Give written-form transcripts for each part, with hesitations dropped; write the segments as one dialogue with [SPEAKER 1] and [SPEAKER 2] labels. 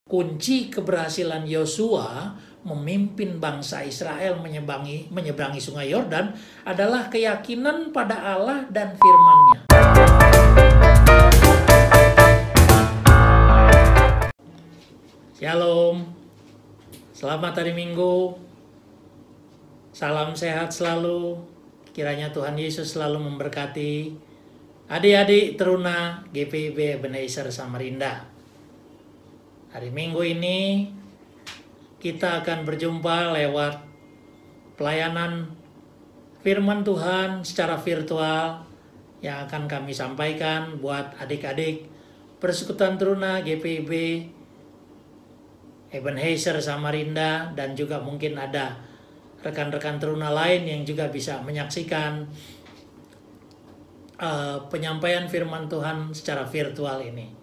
[SPEAKER 1] Kunci keberhasilan Yosua memimpin bangsa Israel menyeberangi sungai Yordan adalah keyakinan pada Allah dan firman-Nya. Shalom, selamat hari Minggu, salam sehat selalu, kiranya Tuhan Yesus selalu memberkati adik-adik teruna GPIB Ebenezer Samarinda. Hari Minggu ini kita akan berjumpa lewat pelayanan firman Tuhan secara virtual yang akan kami sampaikan buat adik-adik Persekutuan Teruna GPIB Ebenezer Samarinda, dan juga mungkin ada rekan-rekan teruna lain yang juga bisa menyaksikan penyampaian firman Tuhan secara virtual ini.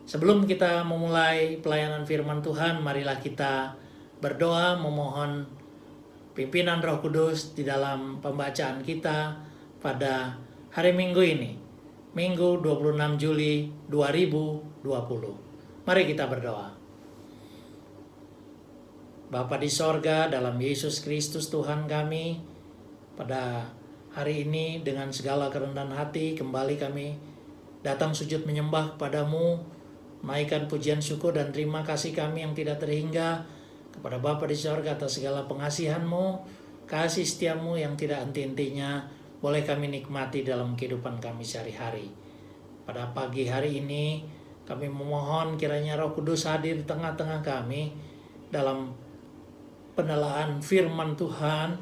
[SPEAKER 1] Sebelum kita memulai pelayanan firman Tuhan, marilah kita berdoa memohon pimpinan Roh Kudus di dalam pembacaan kita pada hari Minggu ini, Minggu 26 Juli 2020. Mari kita berdoa. Bapa di sorga, dalam Yesus Kristus Tuhan kami, pada hari ini dengan segala kerendahan hati kembali kami datang sujud menyembah kepadamu, menaikkan pujian syukur dan terima kasih kami yang tidak terhingga kepada Bapa di sorga atas segala pengasihan-Mu, kasih setia-Mu yang tidak henti-hentinya boleh kami nikmati dalam kehidupan kami sehari-hari. Pada pagi hari ini kami memohon kiranya Roh Kudus hadir di tengah-tengah kami dalam penelaan firman Tuhan,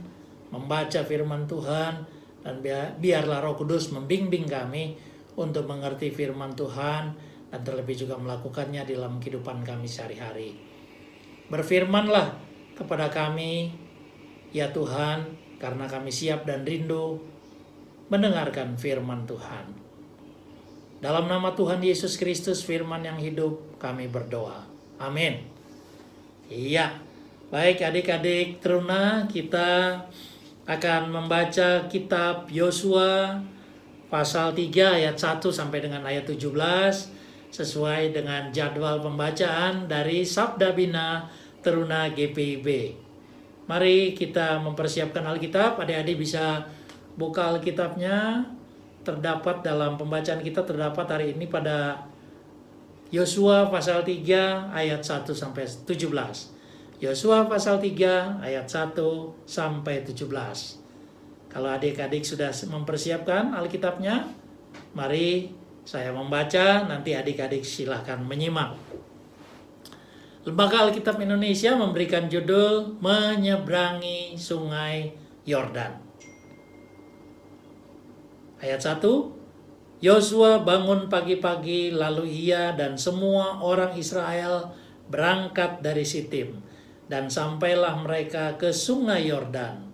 [SPEAKER 1] membaca firman Tuhan, dan biarlah Roh Kudus membimbing kami untuk mengerti firman Tuhan dan terlebih juga melakukannya dalam kehidupan kami sehari-hari. Berfirmanlah kepada kami, ya Tuhan, karena kami siap dan rindu mendengarkan firman Tuhan. Dalam nama Tuhan Yesus Kristus, firman yang hidup, kami berdoa. Amin. Iya, baik adik-adik teruna, kita akan membaca kitab Yosua pasal 3 ayat 1 sampai dengan ayat 17 sesuai dengan jadwal pembacaan dari Sabda Bina Teruna GPIB. Mari kita mempersiapkan Alkitab. Adik-adik bisa buka Alkitabnya. Terdapat dalam pembacaan kita terdapat hari ini pada Yosua pasal 3 ayat 1 sampai 17. Yosua pasal 3 ayat 1 sampai 17. Kalau adik-adik sudah mempersiapkan Alkitabnya, mari saya membaca, nanti adik-adik silahkan menyimak. Lembaga Alkitab Indonesia memberikan judul Menyeberangi Sungai Yordan. Ayat 1, Yosua bangun pagi-pagi, lalu ia dan semua orang Israel berangkat dari Sitim, dan sampailah mereka ke sungai Yordan.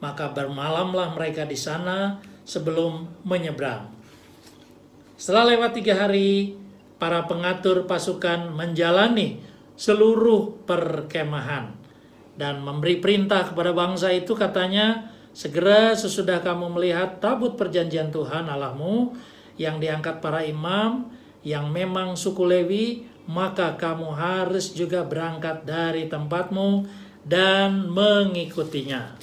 [SPEAKER 1] Maka bermalamlah mereka di sana sebelum menyeberang. Setelah lewat 3 hari, para pengatur pasukan menjalani seluruh perkemahan dan memberi perintah kepada bangsa itu, katanya, segera sesudah kamu melihat tabut perjanjian Tuhan Allahmu yang diangkat para imam yang memang suku Lewi, maka kamu harus juga berangkat dari tempatmu dan mengikutinya.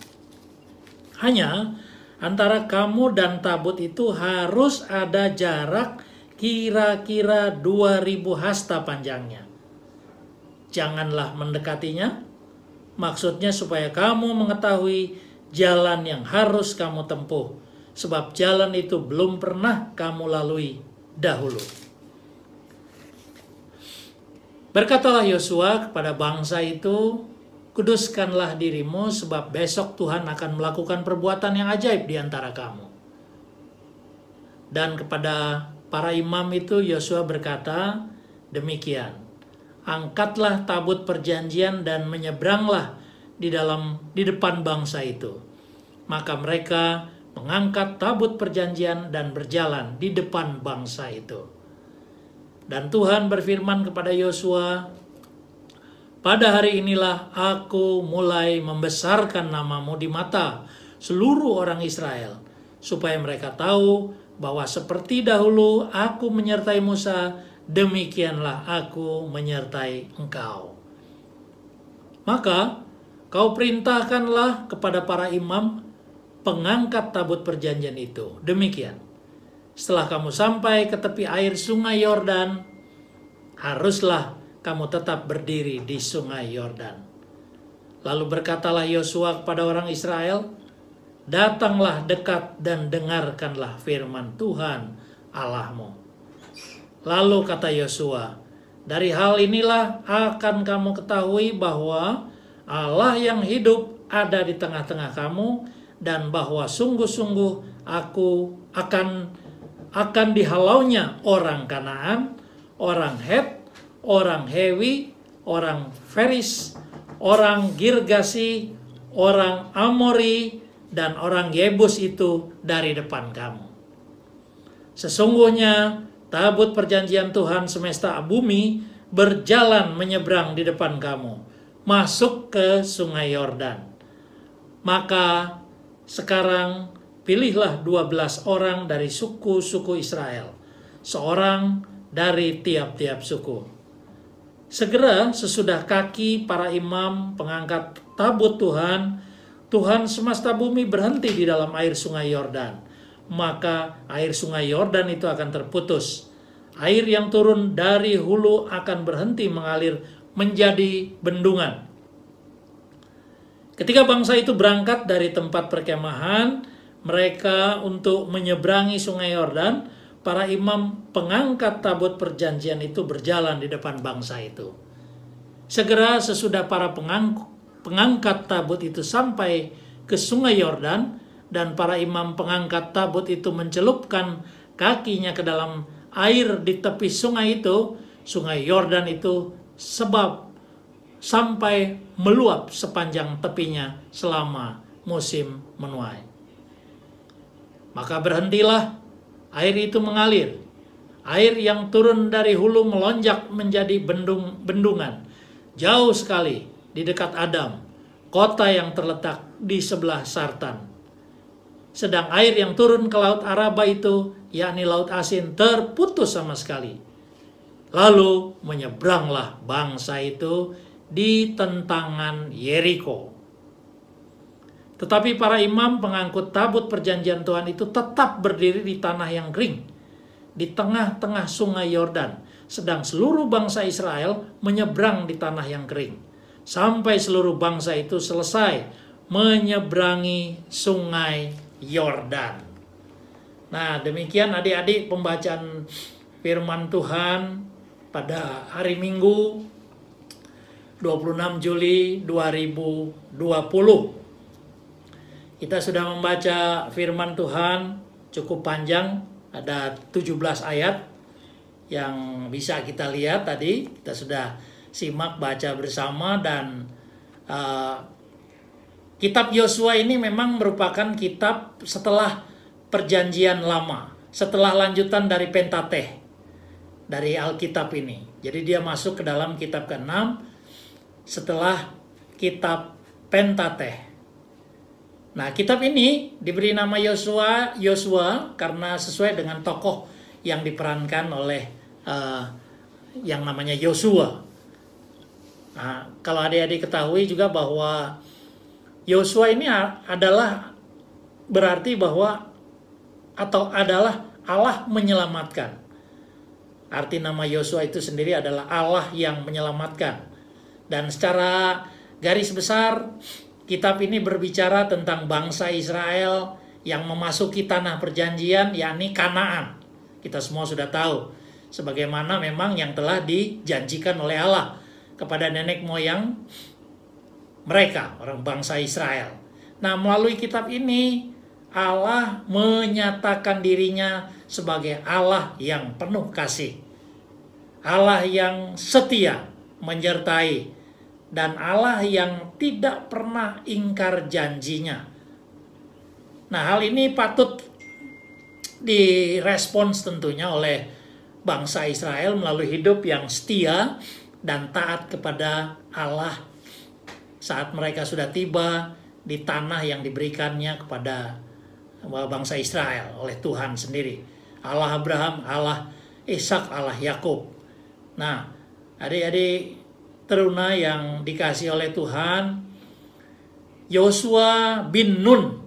[SPEAKER 1] Hanya antara kamu dan tabut itu harus ada jarak kira-kira 2000 hasta panjangnya. Janganlah mendekatinya, maksudnya supaya kamu mengetahui jalan yang harus kamu tempuh, sebab jalan itu belum pernah kamu lalui dahulu. Berkatalah Yosua kepada bangsa itu, kuduskanlah dirimu, sebab besok Tuhan akan melakukan perbuatan yang ajaib di antara kamu. Dan kepada para imam itu Yosua berkata demikian, angkatlah tabut perjanjian dan menyeberanglah di depan bangsa itu. Maka mereka mengangkat tabut perjanjian dan berjalan di depan bangsa itu. Dan Tuhan berfirman kepada Yosua, pada hari inilah aku mulai membesarkan namamu di mata seluruh orang Israel, supaya mereka tahu bahwa seperti dahulu aku menyertai Musa demikianlah aku menyertai engkau. Maka kau perintahkanlah kepada para imam pengangkat tabut perjanjian itu. Demikian. Setelah kamu sampai ke tepi air sungai Yordan, haruslah kamu tetap berdiri di sungai Yordan. Lalu berkatalah Yosua kepada orang Israel, datanglah dekat dan dengarkanlah firman Tuhan Allahmu. Lalu kata Yosua, dari hal inilah akan kamu ketahui bahwa Allah yang hidup ada di tengah-tengah kamu, dan bahwa sungguh-sungguh aku akan dihalaunya orang Kanaan, orang Het, orang Hewi, orang Feris, orang Girgasi, orang Amori, dan orang Yebus itu dari depan kamu. Sesungguhnya tabut perjanjian Tuhan semesta bumi berjalan menyeberang di depan kamu, masuk ke sungai Yordan. Maka sekarang pilihlah 12 orang dari suku-suku Israel, seorang dari tiap-tiap suku. Segera sesudah kaki para imam pengangkat tabut Tuhan, Tuhan semesta bumi berhenti di dalam air sungai Yordan. Maka air sungai Yordan itu akan terputus. Air yang turun dari hulu akan berhenti mengalir menjadi bendungan. Ketika bangsa itu berangkat dari tempat perkemahan mereka untuk menyeberangi sungai Yordan, para imam pengangkat tabut perjanjian itu berjalan di depan bangsa itu. Segera sesudah para pengangkat tabut itu sampai ke sungai Yordan, dan para imam pengangkat tabut itu mencelupkan kakinya ke dalam air di tepi sungai itu, sungai Yordan itu sampai meluap sepanjang tepinya selama musim menuai. Maka berhentilah air itu mengalir. Air yang turun dari hulu melonjak menjadi bendungan. Jauh sekali di dekat Adam, kota yang terletak di sebelah Sartan. Sedang air yang turun ke Laut Araba itu, yakni Laut Asin, terputus sama sekali. Lalu menyeberanglah bangsa itu di tentangan Yeriko. Tetapi para imam pengangkut tabut perjanjian Tuhan itu tetap berdiri di tanah yang kering, di tengah-tengah sungai Yordan, sedang seluruh bangsa Israel menyeberang di tanah yang kering, sampai seluruh bangsa itu selesai menyeberangi sungai Yordan. Nah, demikian adik-adik pembacaan firman Tuhan pada hari Minggu 26 Juli 2020. Kita sudah membaca firman Tuhan cukup panjang, ada 17 ayat yang bisa kita lihat tadi. Kita sudah simak baca bersama, dan kitab Yosua ini memang merupakan kitab setelah perjanjian lama, setelah lanjutan dari Pentateh, dari Alkitab ini. Jadi dia masuk ke dalam kitab ke-6 setelah kitab Pentateh. Nah, kitab ini diberi nama Yosua karena sesuai dengan tokoh yang diperankan oleh yang namanya Yosua. Nah, kalau adik-adik ketahui juga bahwa Yosua ini adalah berarti bahwa adalah Allah menyelamatkan. Arti nama Yosua itu sendiri adalah Allah yang menyelamatkan. Dan secara garis besar kitab ini berbicara tentang bangsa Israel yang memasuki tanah perjanjian, yakni Kanaan. Kita semua sudah tahu sebagaimana memang yang telah dijanjikan oleh Allah kepada nenek moyang mereka, orang bangsa Israel. Nah, melalui kitab ini Allah menyatakan dirinya sebagai Allah yang penuh kasih, Allah yang setia menyertai, dan Allah yang tidak pernah ingkar janjinya. Nah, hal ini patut direspons tentunya oleh bangsa Israel melalui hidup yang setia dan taat kepada Allah saat mereka sudah tiba di tanah yang diberikannya kepada bangsa Israel oleh Tuhan sendiri. Allah Abraham, Allah Ishak, Allah Yakub. Nah, adik-adik teruna yang dikasih oleh Tuhan, Yosua bin Nun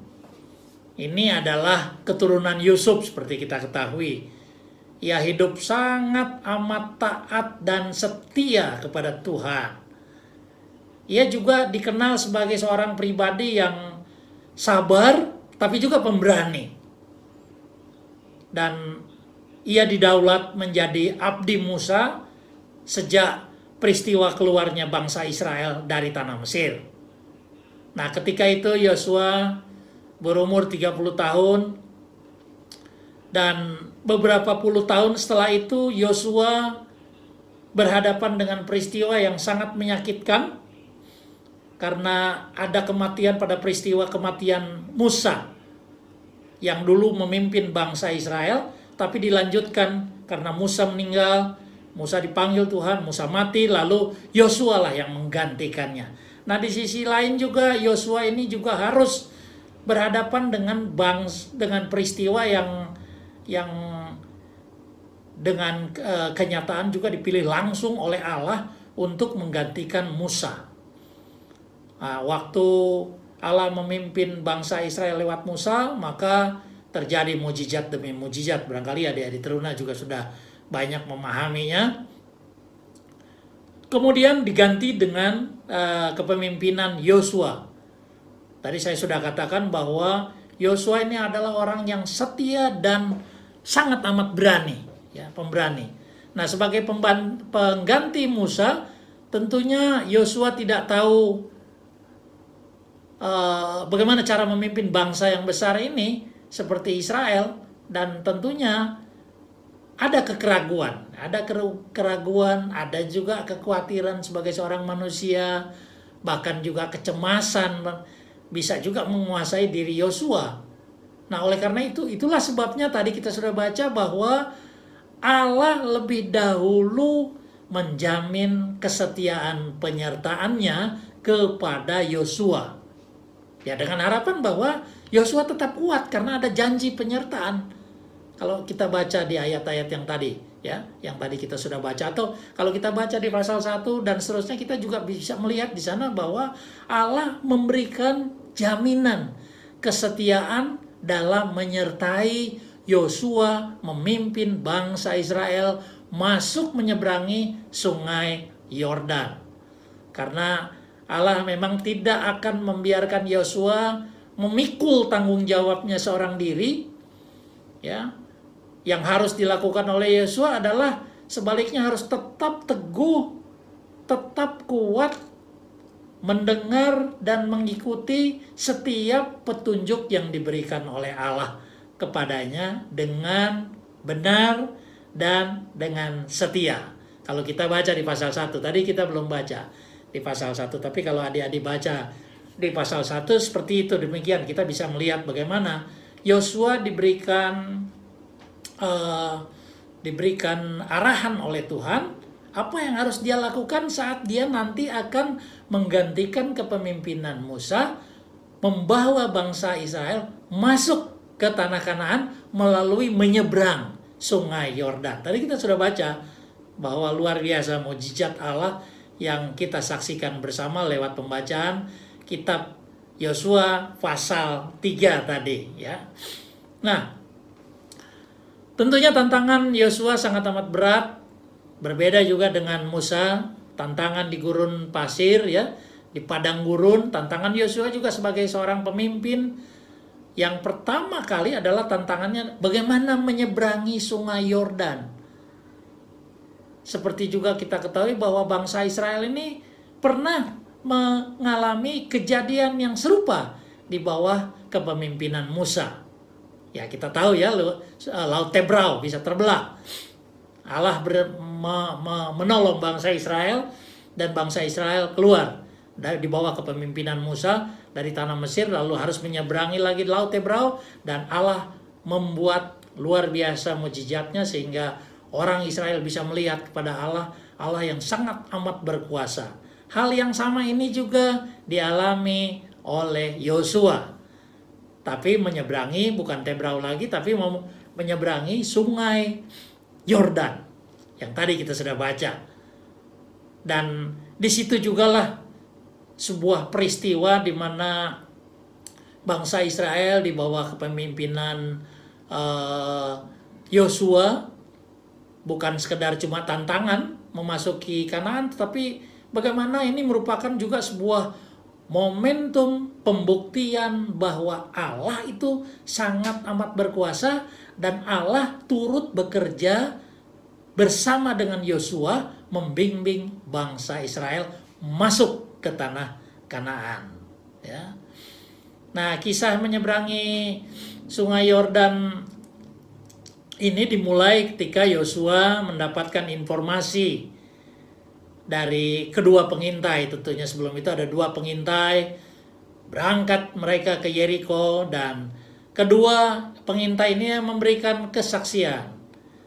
[SPEAKER 1] ini adalah keturunan Yusuf seperti kita ketahui. Ia hidup sangat amat taat dan setia kepada Tuhan. Ia juga dikenal sebagai seorang pribadi yang sabar tapi juga pemberani. Dan ia didaulat menjadi abdi Musa sejak peristiwa keluarnya bangsa Israel dari tanah Mesir. Nah, ketika itu Yosua berumur 30 tahun dan beberapa puluh tahun setelah itu Yosua berhadapan dengan peristiwa yang sangat menyakitkan karena ada kematian pada peristiwa kematian Musa yang dulu memimpin bangsa Israel, tapi dilanjutkan karena Musa meninggal, Musa dipanggil Tuhan, Musa mati, lalu Yosua lah yang menggantikannya. Nah, di sisi lain juga Yosua ini juga harus berhadapan dengan peristiwa yang dengan kenyataan juga dipilih langsung oleh Allah untuk menggantikan Musa. Nah, waktu Allah memimpin bangsa Israel lewat Musa, maka terjadi mujizat demi mujizat. Barangkali adik-adik teruna juga sudah banyak memahaminya. Kemudian diganti dengan kepemimpinan Yosua. Tadi saya sudah katakan bahwa Yosua ini adalah orang yang setia dan sangat amat berani, ya, pemberani. Nah, sebagai pengganti Musa, tentunya Yosua tidak tahu bagaimana cara memimpin bangsa yang besar ini seperti Israel, dan tentunya ada keraguan, ada juga kekhawatiran sebagai seorang manusia, bahkan juga kecemasan bisa juga menguasai diri Yosua. Nah, oleh karena itulah sebabnya tadi kita sudah baca bahwa Allah lebih dahulu menjamin kesetiaan penyertaannya kepada Yosua. Ya, dengan harapan bahwa Yosua tetap kuat karena ada janji penyertaan. Kalau kita baca di ayat-ayat yang tadi, ya, yang tadi kita sudah baca, atau kalau kita baca di pasal 1 dan seterusnya, kita juga bisa melihat di sana bahwa Allah memberikan jaminan kesetiaan dalam menyertai Yosua memimpin bangsa Israel masuk menyeberangi sungai Yordan. Karena Allah memang tidak akan membiarkan Yosua memikul tanggung jawabnya seorang diri, ya. Yang harus dilakukan oleh Yosua adalah sebaliknya harus tetap teguh, tetap kuat, mendengar dan mengikuti setiap petunjuk yang diberikan oleh Allah kepadanya dengan benar dan dengan setia. Kalau kita baca di pasal 1, tadi kita belum baca di pasal 1, tapi kalau adik-adik baca di pasal 1 seperti itu, demikian kita bisa melihat bagaimana Yosua diberikan arahan oleh Tuhan apa yang harus dia lakukan saat dia nanti akan menggantikan kepemimpinan Musa, membawa bangsa Israel masuk ke tanah Kanaan melalui menyeberang sungai Yordan. Tadi kita sudah baca bahwa luar biasa mukjizat Allah yang kita saksikan bersama lewat pembacaan kitab Yosua pasal 3 tadi, ya. Nah, tentunya tantangan Yosua sangat amat berat, berbeda juga dengan Musa, tantangan di gurun pasir, ya, di padang gurun. Tantangan Yosua juga sebagai seorang pemimpin yang pertama kali adalah tantangannya bagaimana menyeberangi sungai Yordan. Seperti juga kita ketahui bahwa bangsa Israel ini pernah mengalami kejadian yang serupa di bawah kepemimpinan Musa. Ya, kita tahu ya, Laut Tebrau bisa terbelah. Allah menolong bangsa Israel dan bangsa Israel keluar di bawah kepemimpinan Musa dari tanah Mesir, lalu harus menyeberangi lagi Laut Tebrau, dan Allah membuat luar biasa mukjizatnya sehingga orang Israel bisa melihat kepada Allah yang sangat amat berkuasa. Hal yang sama ini juga dialami oleh Yosua. Tapi menyeberangi bukan Tebrau lagi, tapi menyeberangi sungai Yordan. yang tadi kita sudah baca. Dan di situ jugalah sebuah peristiwa di mana bangsa Israel di bawah kepemimpinan Yosua bukan sekedar cuma tantangan memasuki Kanaan, tetapi bagaimana ini merupakan juga sebuah momentum pembuktian bahwa Allah itu sangat amat berkuasa dan Allah turut bekerja bersama dengan Yosua membimbing bangsa Israel masuk ke tanah Kanaan. Ya. Nah, kisah menyeberangi Sungai Yordan ini dimulai ketika Yosua mendapatkan informasi dari kedua pengintai. Tentunya sebelum itu ada dua pengintai, berangkat mereka ke Yeriko, dan kedua pengintai ini memberikan kesaksian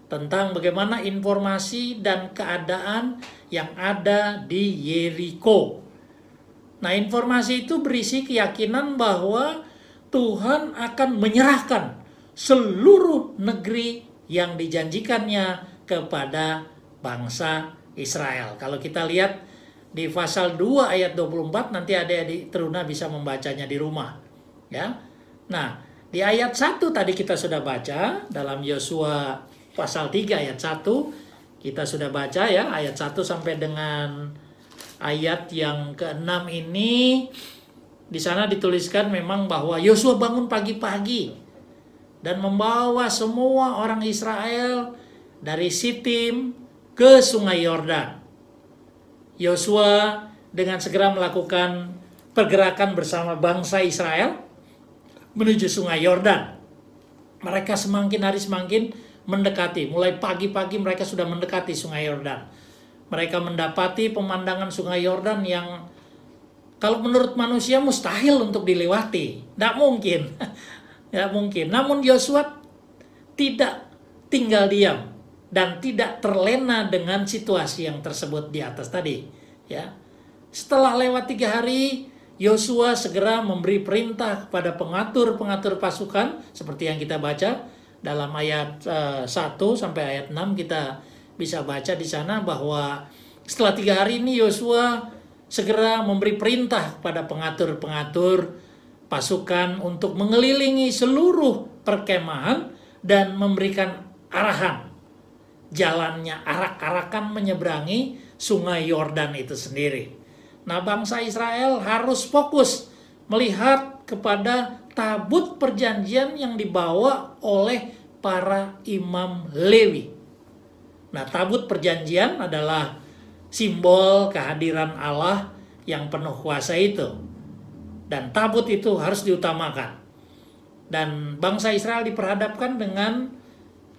[SPEAKER 1] tentang bagaimana informasi dan keadaan yang ada di Yeriko. Nah, informasi itu berisi keyakinan bahwa Tuhan akan menyerahkan seluruh negeri yang dijanjikannya kepada bangsa Israel. Kalau kita lihat di pasal 2 ayat 24, nanti adik-adik teruna bisa membacanya di rumah. Ya. Nah, di ayat 1 tadi kita sudah baca, dalam Yosua pasal 3 ayat 1, kita sudah baca ya, ayat 1 sampai dengan ayat yang ke-6 ini. Di sana dituliskan memang bahwa Yosua bangun pagi-pagi dan membawa semua orang Israel dari Sitim ke Sungai Yordan. Yosua dengan segera melakukan pergerakan bersama bangsa Israel menuju Sungai Yordan. Mereka semakin hari semakin mendekati. Mulai pagi-pagi mereka sudah mendekati Sungai Yordan. Mereka mendapati pemandangan Sungai Yordan yang kalau menurut manusia mustahil untuk dilewati. Tidak mungkin. Tidak mungkin. Namun Yosua tidak tinggal diam dan tidak terlena dengan situasi yang tersebut di atas tadi. Ya. Setelah lewat 3 hari, Yosua segera memberi perintah kepada pengatur-pengatur pasukan seperti yang kita baca dalam ayat 1 sampai ayat 6 kita bisa baca di sana bahwa setelah 3 hari ini Yosua segera memberi perintah kepada pengatur-pengatur pasukan untuk mengelilingi seluruh perkemahan dan memberikan arahan jalannya arak-arakan menyeberangi Sungai Yordan itu sendiri. Nah, bangsa Israel harus fokus melihat kepada tabut perjanjian yang dibawa oleh para imam Lewi. Nah, tabut perjanjian adalah simbol kehadiran Allah yang penuh kuasa itu. Dan tabut itu harus diutamakan. Dan bangsa Israel diperhadapkan dengan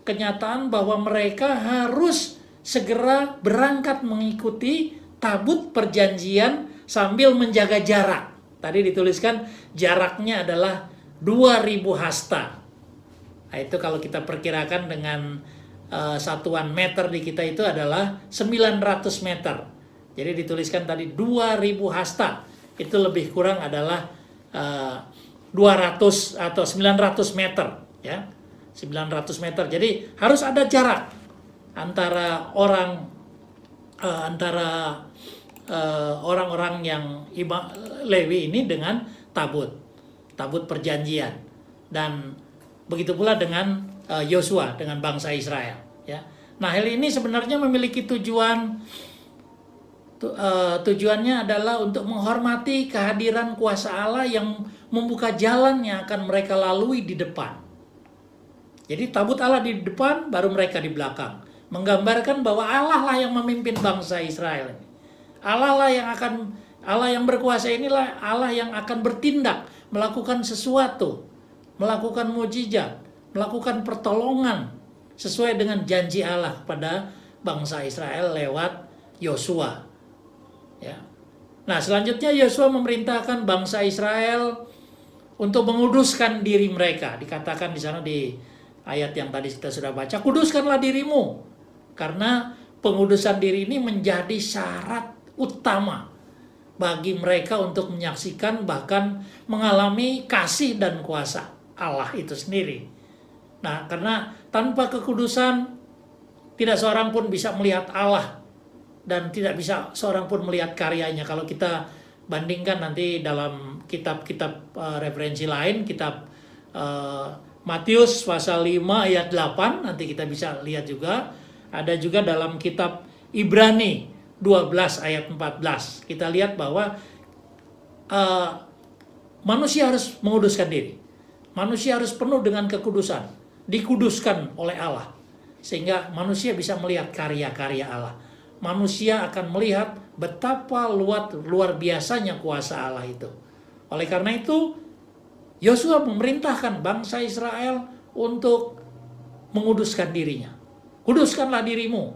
[SPEAKER 1] kenyataan bahwa mereka harus segera berangkat mengikuti tabut perjanjian sambil menjaga jarak. Tadi dituliskan jaraknya adalah 2000 hasta. Nah, itu kalau kita perkirakan dengan satuan meter di kita itu adalah 900 meter. Jadi dituliskan tadi 2000 hasta. Itu lebih kurang adalah 200 atau 900 meter. Ya, 900 meter. Jadi harus ada jarak antara orang-orang yang Lewi ini dengan tabut perjanjian. Dan begitu pula dengan Yosua dengan bangsa Israel. Ya. Nah, hal ini sebenarnya memiliki tujuannya adalah untuk menghormati kehadiran kuasa Allah yang membuka jalan yang akan mereka lalui di depan. Jadi tabut Allah di depan, baru mereka di belakang. Menggambarkan bahwa Allah lah yang memimpin bangsa Israel. Allah yang berkuasa inilah Allah yang akan bertindak, melakukan sesuatu, melakukan mujizat, melakukan pertolongan sesuai dengan janji Allah kepada bangsa Israel lewat Yosua. Ya. Nah, selanjutnya Yosua memerintahkan bangsa Israel untuk menguduskan diri mereka. Dikatakan di sana di ayat yang tadi kita sudah baca, kuduskanlah dirimu. Karena pengudusan diri ini menjadi syarat utama bagi mereka untuk menyaksikan bahkan mengalami kasih dan kuasa Allah itu sendiri. Nah, karena tanpa kekudusan tidak seorang pun bisa melihat Allah dan tidak bisa seorang pun melihat karyanya. Kalau kita bandingkan nanti dalam kitab-kitab referensi lain, kitab Matius pasal 5 ayat 8, nanti kita bisa lihat juga. Ada juga dalam kitab Ibrani 12 ayat 14. Kita lihat bahwa manusia harus menguduskan diri. Manusia harus penuh dengan kekudusan, dikuduskan oleh Allah. Sehingga manusia bisa melihat karya-karya Allah. Manusia akan melihat betapa luar biasanya kuasa Allah itu. Oleh karena itu, Yosua memerintahkan bangsa Israel untuk menguduskan dirinya. Kuduskanlah dirimu.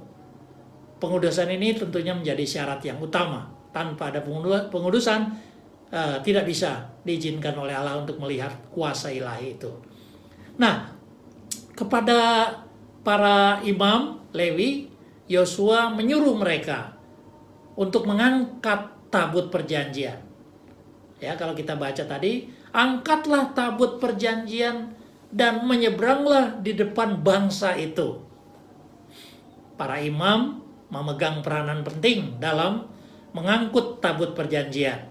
[SPEAKER 1] Pengudusan ini tentunya menjadi syarat yang utama. Tanpa ada pengudusan, tidak bisa diizinkan oleh Allah untuk melihat kuasa ilahi itu. Nah, kepada para imam Lewi, Yosua menyuruh mereka untuk mengangkat tabut perjanjian. Ya, kalau kita baca tadi, angkatlah tabut perjanjian dan menyeberanglah di depan bangsa itu. Para imam memegang peranan penting dalam mengangkut tabut perjanjian.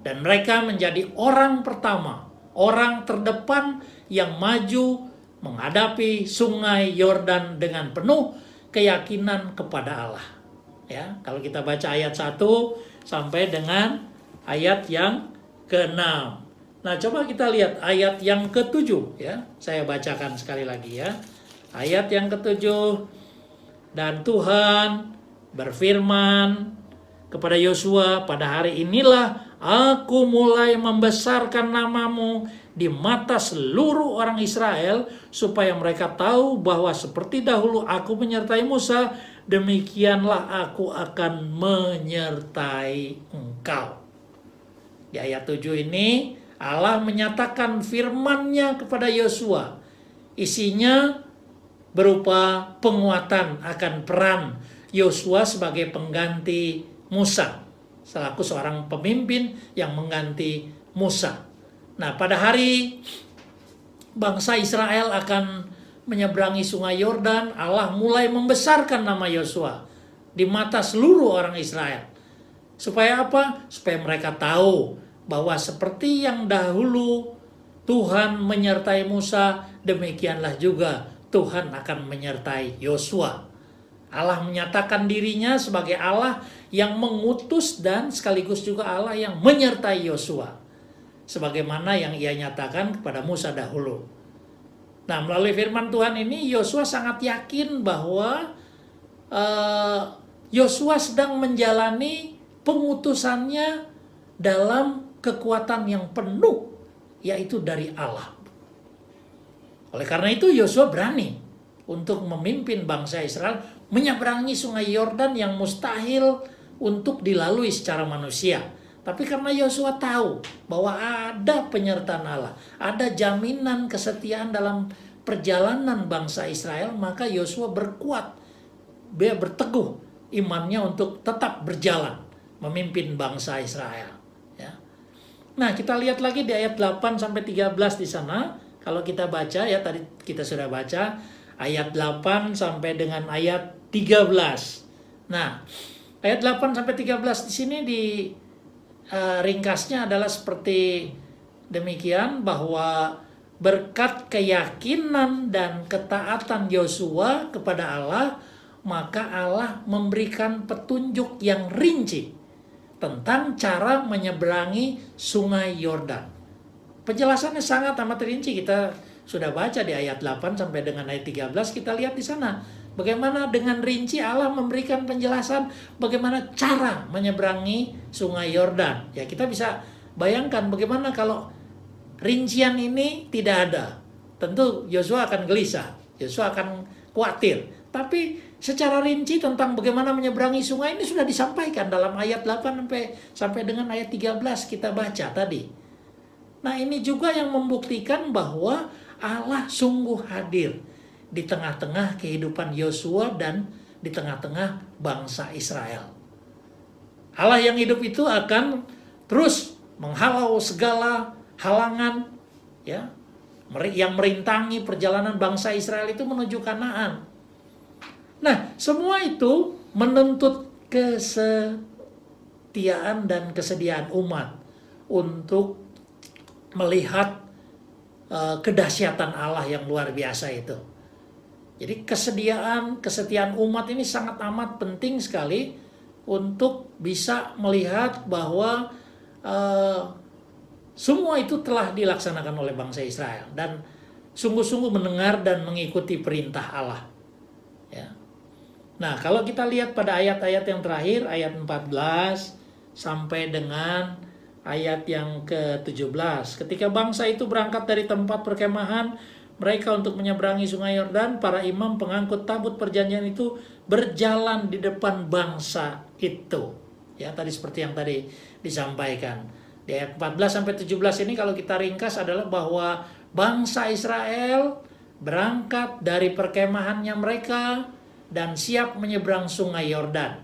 [SPEAKER 1] Dan mereka menjadi orang pertama, orang terdepan yang maju menghadapi sungai Yordan dengan penuh keyakinan kepada Allah. Ya, kalau kita baca ayat 1 sampai dengan ayat yang ke-6. Nah, coba kita lihat ayat yang ke-7 ya. Saya bacakan sekali lagi ya. Ayat yang ke-7. Dan Tuhan berfirman kepada Yosua, pada hari inilah aku mulai membesarkan namamu di mata seluruh orang Israel, supaya mereka tahu bahwa seperti dahulu aku menyertai Musa, demikianlah aku akan menyertai engkau. Di ayat 7 ini Allah menyatakan firman-Nya kepada Yosua. Isinya berupa penguatan akan peran Yosua sebagai pengganti Musa, selaku seorang pemimpin yang mengganti Musa. Nah, pada hari bangsa Israel akan menyeberangi sungai Yordan, Allah mulai membesarkan nama Yosua di mata seluruh orang Israel. Supaya apa? Supaya mereka tahu bahwa seperti yang dahulu Tuhan menyertai Musa, demikianlah juga Tuhan akan menyertai Yosua. Allah menyatakan dirinya sebagai Allah yang mengutus dan sekaligus juga Allah yang menyertai Yosua, sebagaimana yang ia nyatakan kepada Musa dahulu. Nah, melalui firman Tuhan ini, Yosua sangat yakin bahwa Yosua sedang menjalani pengutusannya dalam kekuatan yang penuh, yaitu dari Allah. Oleh karena itu, Yosua berani untuk memimpin bangsa Israel menyeberangi sungai Yordan yang mustahil untuk dilalui secara manusia. Tapi karena Yosua tahu bahwa ada penyertaan Allah, ada jaminan kesetiaan dalam perjalanan bangsa Israel, maka Yosua berkuat, dia berteguh imannya untuk tetap berjalan memimpin bangsa Israel. Ya. Nah, kita lihat lagi di ayat 8 sampai 13 di sana. Kalau kita baca ya, tadi kita sudah baca ayat 8 sampai dengan ayat 13. Nah, ayat 8 sampai 13 di sini ringkasnya adalah seperti demikian, bahwa berkat keyakinan dan ketaatan Yosua kepada Allah, maka Allah memberikan petunjuk yang rinci tentang cara menyeberangi sungai Yordan. Penjelasannya sangat amat rinci. Kita sudah baca di ayat 8 sampai dengan ayat 13, kita lihat di sana bagaimana dengan rinci Allah memberikan penjelasan bagaimana cara menyeberangi sungai Yordan. Ya, kita bisa bayangkan bagaimana kalau rincian ini tidak ada. Tentu Yosua akan gelisah, Yosua akan khawatir. Tapi secara rinci tentang bagaimana menyeberangi sungai ini sudah disampaikan dalam ayat 8 sampai dengan ayat 13 kita baca tadi. Nah, ini juga yang membuktikan bahwa Allah sungguh hadir di tengah-tengah kehidupan Yosua dan di tengah-tengah bangsa Israel. Allah yang hidup itu akan terus menghalau segala halangan ya, yang merintangi perjalanan bangsa Israel itu menuju Kanaan. Nah, semua itu menuntut kesetiaan dan kesediaan umat untuk melihat kedahsyatan Allah yang luar biasa itu. Jadi kesetiaan umat ini sangat amat penting sekali untuk bisa melihat bahwa semua itu telah dilaksanakan oleh bangsa Israel dan sungguh-sungguh mendengar dan mengikuti perintah Allah. Ya. Nah, kalau kita lihat pada ayat-ayat yang terakhir, ayat 14 sampai dengan ayat yang ke-17. Ketika bangsa itu berangkat dari tempat perkemahan mereka untuk menyeberangi sungai Yordan, para imam pengangkut tabut perjanjian itu berjalan di depan bangsa itu. Ya, tadi seperti yang tadi disampaikan. Di ayat 14 sampai 17 ini kalau kita ringkas adalah bahwa bangsa Israel berangkat dari perkemahannya mereka dan siap menyeberang sungai Yordan.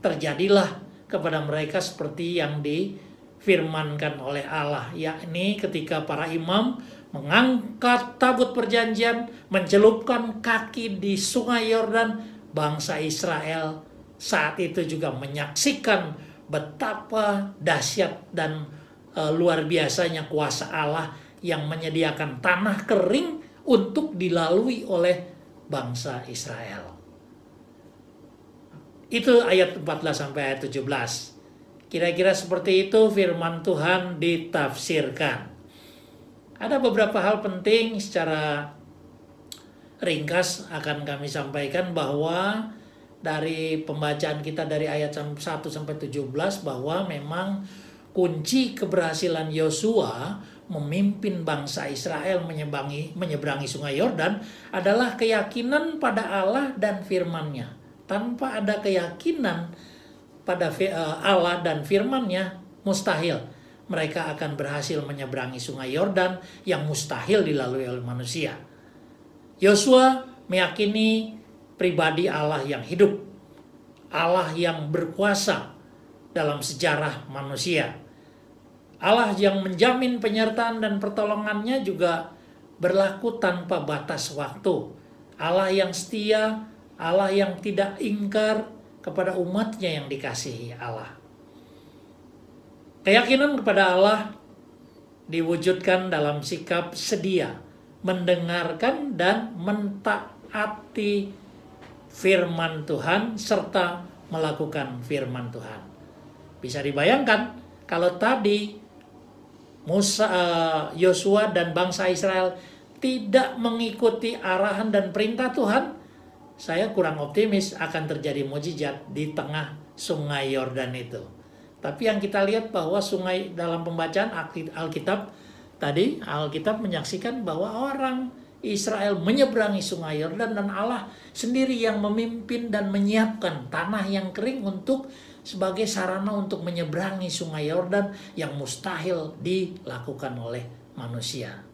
[SPEAKER 1] Terjadilah kepada mereka seperti yang difirmankan oleh Allah, yakni ketika para imam mengangkat tabut perjanjian, mencelupkan kaki di sungai Yordan, bangsa Israel saat itu juga menyaksikan betapa dahsyat dan luar biasanya kuasa Allah yang menyediakan tanah kering untuk dilalui oleh bangsa Israel. Itu ayat 14 sampai ayat 17. Kira-kira seperti itu firman Tuhan ditafsirkan. Ada beberapa hal penting secara ringkas akan kami sampaikan bahwa dari pembacaan kita dari ayat 1 sampai 17 bahwa memang kunci keberhasilan Yosua memimpin bangsa Israel menyeberangi sungai Yordan adalah keyakinan pada Allah dan firman-Nya. Tanpa ada keyakinan pada Allah dan firman-Nya, mustahil mereka akan berhasil menyeberangi sungai Yordan yang mustahil dilalui oleh manusia. Yosua meyakini pribadi Allah yang hidup, Allah yang berkuasa dalam sejarah manusia. Allah yang menjamin penyertaan dan pertolongannya juga berlaku tanpa batas waktu. Allah yang setia, Allah yang tidak ingkar kepada umatnya yang dikasihi Allah. Keyakinan kepada Allah diwujudkan dalam sikap sedia, mendengarkan dan mentaati firman Tuhan serta melakukan firman Tuhan. Bisa dibayangkan kalau tadi Yosua dan bangsa Israel tidak mengikuti arahan dan perintah Tuhan, saya kurang optimis akan terjadi mukjizat di tengah sungai Yordan itu. Tapi yang kita lihat bahwa sungai dalam pembacaan Alkitab tadi, Alkitab menyaksikan bahwa orang Israel menyeberangi sungai Yordan dan Allah sendiri yang memimpin dan menyiapkan tanah yang kering untuk sebagai sarana untuk menyeberangi sungai Yordan yang mustahil dilakukan oleh manusia.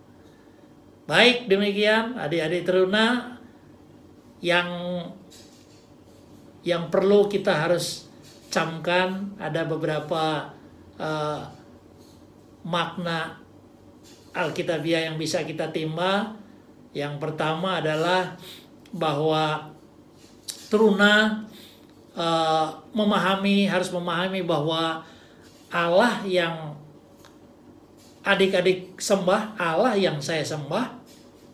[SPEAKER 1] Baik, demikian adik-adik teruna yang perlu kita harus camkan, ada beberapa makna Alkitabiah yang bisa kita timba. Yang pertama adalah bahwa teruna harus memahami bahwa Allah yang adik-adik sembah, Allah yang saya sembah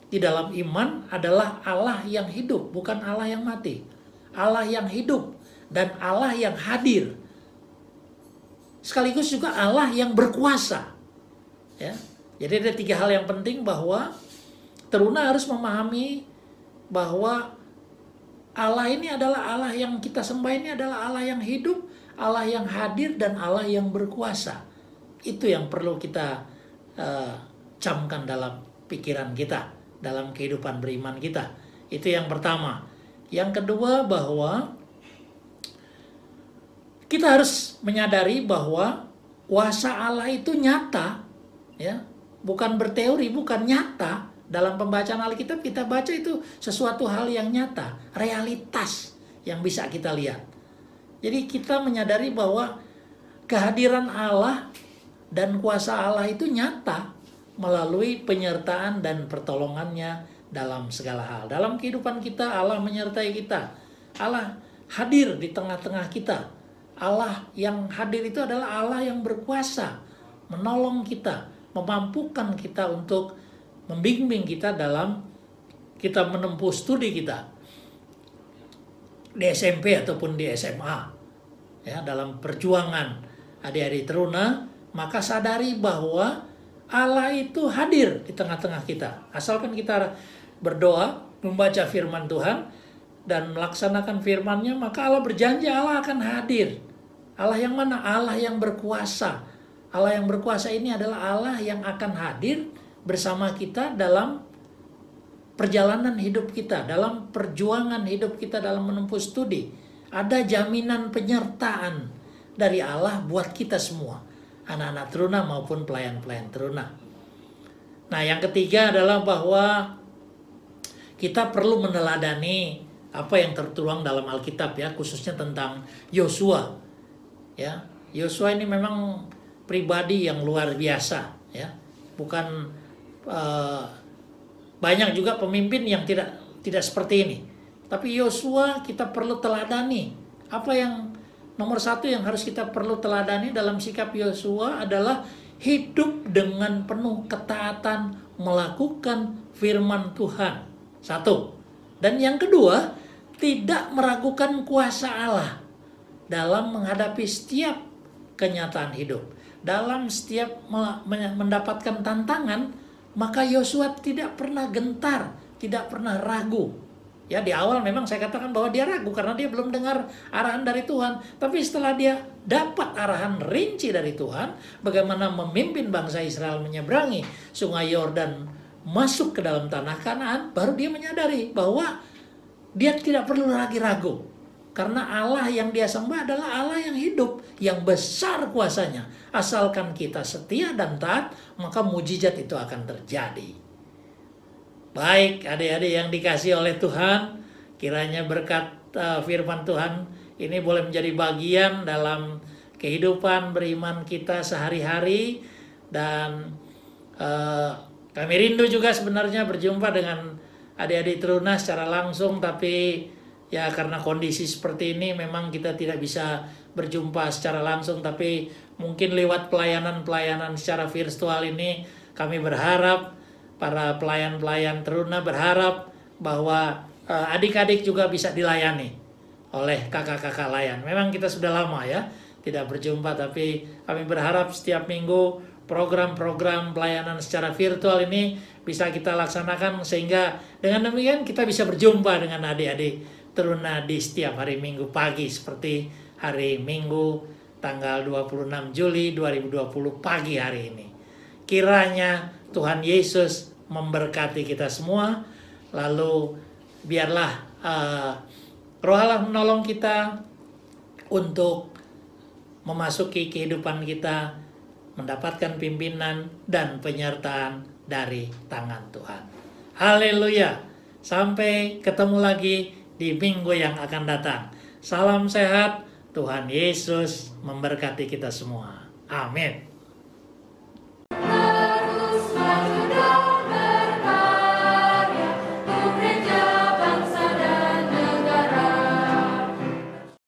[SPEAKER 1] di dalam iman adalah Allah yang hidup, bukan Allah yang mati. Allah yang hidup dan Allah yang hadir. Sekaligus juga Allah yang berkuasa. Ya. Jadi ada 3 hal yang penting bahwa teruna harus memahami bahwa Allah ini adalah Allah yang kita sembah, ini adalah Allah yang hidup, Allah yang hadir, dan Allah yang berkuasa. Itu yang perlu kita camkan dalam pikiran kita, dalam kehidupan beriman kita. Itu yang pertama. Yang kedua bahwa kita harus menyadari bahwa kuasa Allah itu nyata, ya, bukan berteori, bukan nyata. Dalam pembacaan Alkitab kita baca itu sesuatu hal yang nyata, realitas yang bisa kita lihat. Jadi kita menyadari bahwa kehadiran Allah dan kuasa Allah itu nyata melalui penyertaan dan pertolongannya dalam segala hal. Dalam kehidupan kita Allah menyertai kita. Allah hadir di tengah-tengah kita. Allah yang hadir itu adalah Allah yang berkuasa, menolong kita, memampukan kita untuk membimbing kita dalam kita menempuh studi kita di SMP ataupun di SMA. Ya, dalam perjuangan adik-adik teruna, maka sadari bahwa Allah itu hadir di tengah-tengah kita. Asalkan kita berdoa, membaca firman Tuhan, dan melaksanakan firman-Nya, maka Allah berjanji Allah akan hadir. Allah yang mana? Allah yang berkuasa. Allah yang berkuasa ini adalah Allah yang akan hadir bersama kita dalam perjalanan hidup kita, dalam perjuangan hidup kita dalam menempuh studi. Ada jaminan penyertaan dari Allah buat kita semua, anak-anak teruna maupun pelayan-pelayan teruna. Nah, yang ketiga adalah bahwa kita perlu meneladani apa yang tertuang dalam Alkitab, ya, khususnya tentang Yosua. Ya, Yosua ini memang pribadi yang luar biasa, ya. Bukan banyak juga pemimpin yang tidak seperti ini. Tapi Yosua kita perlu teladani. Apa yang nomor satu yang harus kita perlu teladani dalam sikap Yosua adalah hidup dengan penuh ketaatan melakukan firman Tuhan. Satu. Dan yang kedua, tidak meragukan kuasa Allah dalam menghadapi setiap kenyataan hidup. Dalam setiap mendapatkan tantangan, maka Yosua tidak pernah gentar, tidak pernah ragu. Ya, di awal memang saya katakan bahwa dia ragu karena dia belum dengar arahan dari Tuhan. Tapi setelah dia dapat arahan rinci dari Tuhan, bagaimana memimpin bangsa Israel menyeberangi sungai Yordan masuk ke dalam tanah Kanaan, baru dia menyadari bahwa dia tidak perlu lagi ragu. Karena Allah yang dia sembah adalah Allah yang hidup, yang besar kuasanya. Asalkan kita setia dan taat, maka mujizat itu akan terjadi. Baik, adik-adik yang dikasih oleh Tuhan, kiranya berkat firman Tuhan ini boleh menjadi bagian dalam kehidupan beriman kita sehari-hari. Dan kami rindu juga sebenarnya berjumpa dengan adik-adik teruna secara langsung, tapi ya karena kondisi seperti ini memang kita tidak bisa berjumpa secara langsung, tapi mungkin lewat pelayanan-pelayanan secara virtual ini kami berharap, para pelayan-pelayan teruna berharap bahwa adik-adik juga bisa dilayani oleh kakak-kakak layan. Memang kita sudah lama ya tidak berjumpa, tapi kami berharap setiap minggu program-program pelayanan secara virtual ini bisa kita laksanakan, sehingga dengan demikian kita bisa berjumpa dengan adik-adik teruna di setiap hari Minggu pagi, seperti hari Minggu tanggal 26 Juli 2020 pagi hari ini. Kiranya Tuhan Yesus memberkati kita semua. Lalu biarlah Roh Allah menolong kita untuk memasuki kehidupan kita, mendapatkan pimpinan dan penyertaan dari tangan Tuhan. Haleluya. Sampai ketemu lagi di minggu yang akan datang. Salam sehat. Tuhan Yesus memberkati kita semua. Amin.